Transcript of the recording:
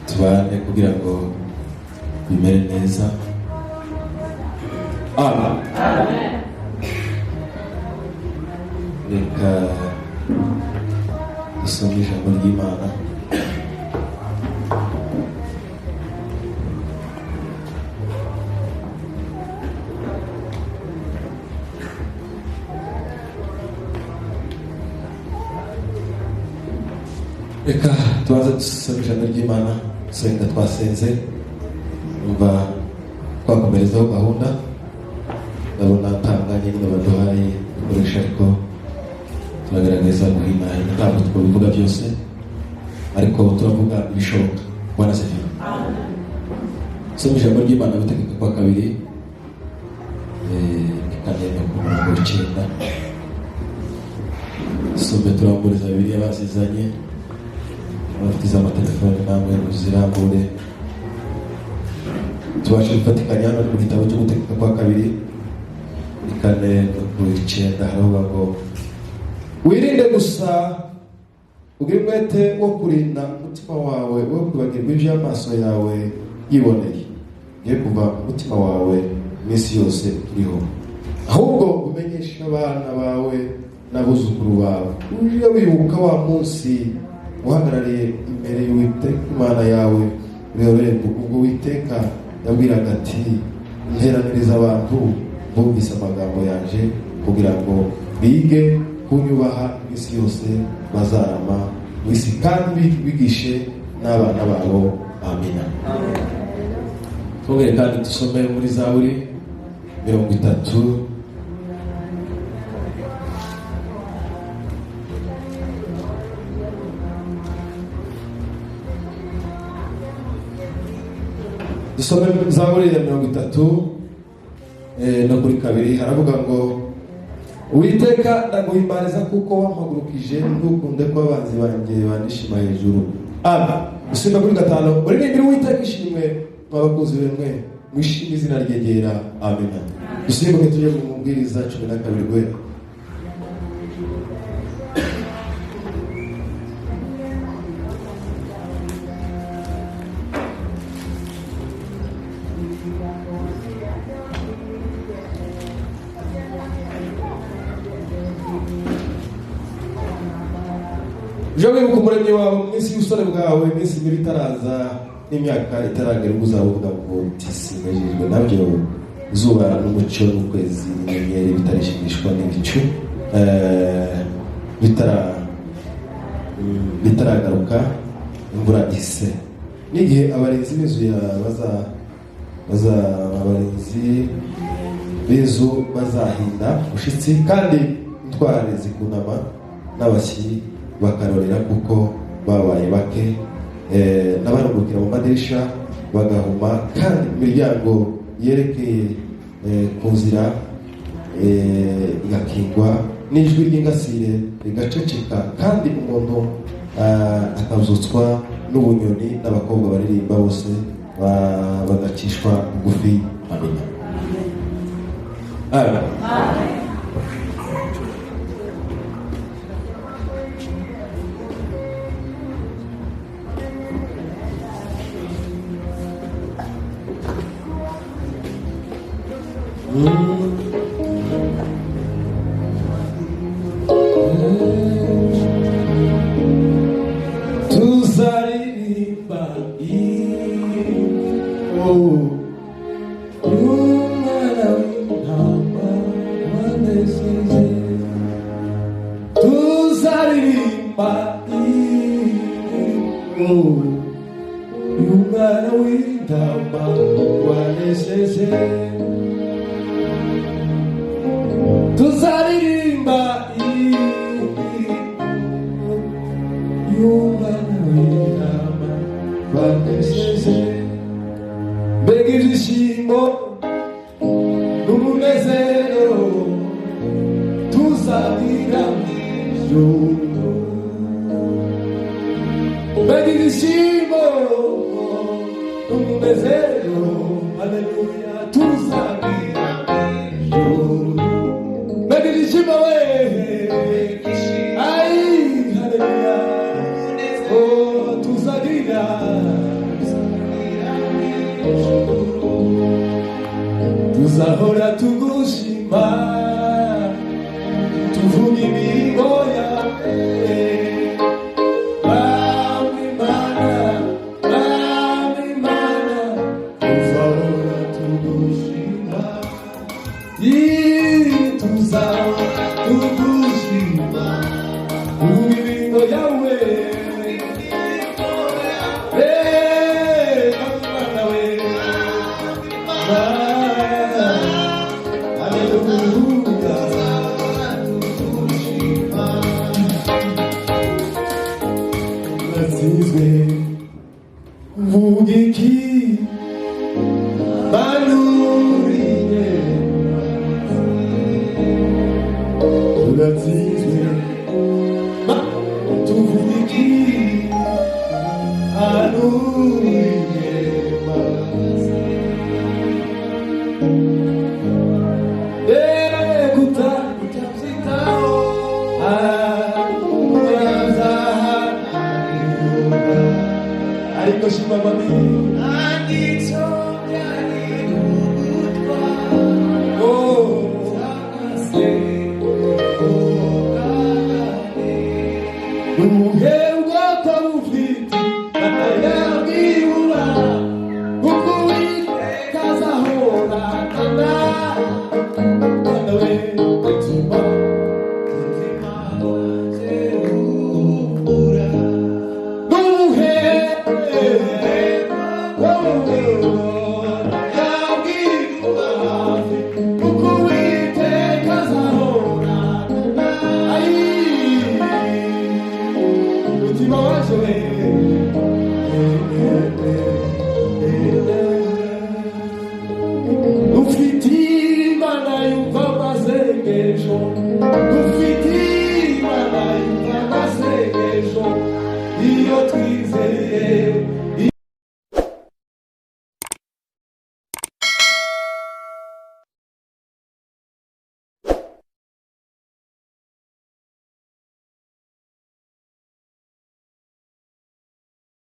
tubane kugira ngo bimere neza. Amen. Reka dusome ijambo ry'Imana. Reka tubaze dusome ijambo ry'Imana. Senga twasenze umva twakomerezaho gahunda. Ndabona tanganye n'abaduhaye dukoresha, ariko turagerageza guhimahina, ntabwo twabivuga byose, ariko turavuga ibishoboka. Bwana asifiwe. Soma ijambo ry'Imana Gutegeka kwa 2 ikagenda ku murongo w'Icyenda. Some turamburiza Bibiliya basizanye, abafite amatelefone namwe muzirambure, tubashe gufatikanya hano mu gitabo cyo Gutegeka kwa 2 ikane ku 9. Haravuga ngo wirinde gusa ugire umwete wo kurinda umutima wawe wo kwibagirwa ibyo amaso yawe yiboneye, ye kuva mu mutima wawe iminsi yose uriho, ahubwo umenyeshe abana bawe n'abuzukuru bawe. Uje wibuka wa munsi uhagarariye imbere y'Uwiteka Imana yawe, urebere ubwo Uwiteka yabwiraga ati nteraniriza abantu bumvise amagambo yanje, kugira ngo bige kunyubaha iminsi yose bazarama mu isi, kandi bigishe n'abana babo. Amina. Twongere kandi dusome muri Zaburi 30. Dusome Zaburi ya 30 no kuri 2. Haravuga ngo Uwiteka ndaguhimbariza kuko wampagurukije n'ukunde ko abanzi banjye bandishima hejuru. Amen. Dusome kuri 5. Muririmbire Uwiteka ishimwe mwabakozi bemwe, mwishime izina rye ryera. Amen. Dusimbuke tujye mu mubwiriza 12. Uje wibuka umuremyi wawe mu minsi y'ubusore bwawe, iminsi mibi itaraza n'imyaka itaragera, ubwo uzavuga ngo tisimejejwe nabyo izuba n'umucyo n'ukwezi n'inyenyeri bitarishimishwa n'ibicu bitaragaruka imvura ise, n'igihe abarinzi b'inzu abarinzi b'inzu bazahinda ushitsi, kandi intwari zikunama n'abashyi bakarorera kuko babaye bake, n'abarungukira mu madirisha bagahuma, kandi imiryango yerekeye ku nzira igakingwa, n'ijwi ry'ingasire rigaceceka, kandi umuntu akazutswa n'ubunyoni, n'abakobwa baririmba bose bagacishwa bugufi. Amina. Amen. Tuzaririmba umwana w'intama wanesheje, tuzaririmba umwana w'intama wanesheje, tuzaririmba umwana w'intama wanesheje. Mbega ibyishimo n'umunezero tuzagira ijoro, mbega ibyishimo n'umunezero, haleluya, tuzagira ijoro. Mbega ibyishimo we, ay, haleluya, oh, tuzahora tugushima tuvuga imirimo yawe Mwami Mana tuzahora tugushima tuzahora tugushima tuvuga imirimo yawe Vugiki Manuriye Turatizwe Tuvugiki Anuriye Kutamzitao ariko shima mami anditso byari gutwa cyangase umuhebwa tabufite atayabwibura kuko Uwiteka azahora kana we mutima ufite Imana yumva amasengesho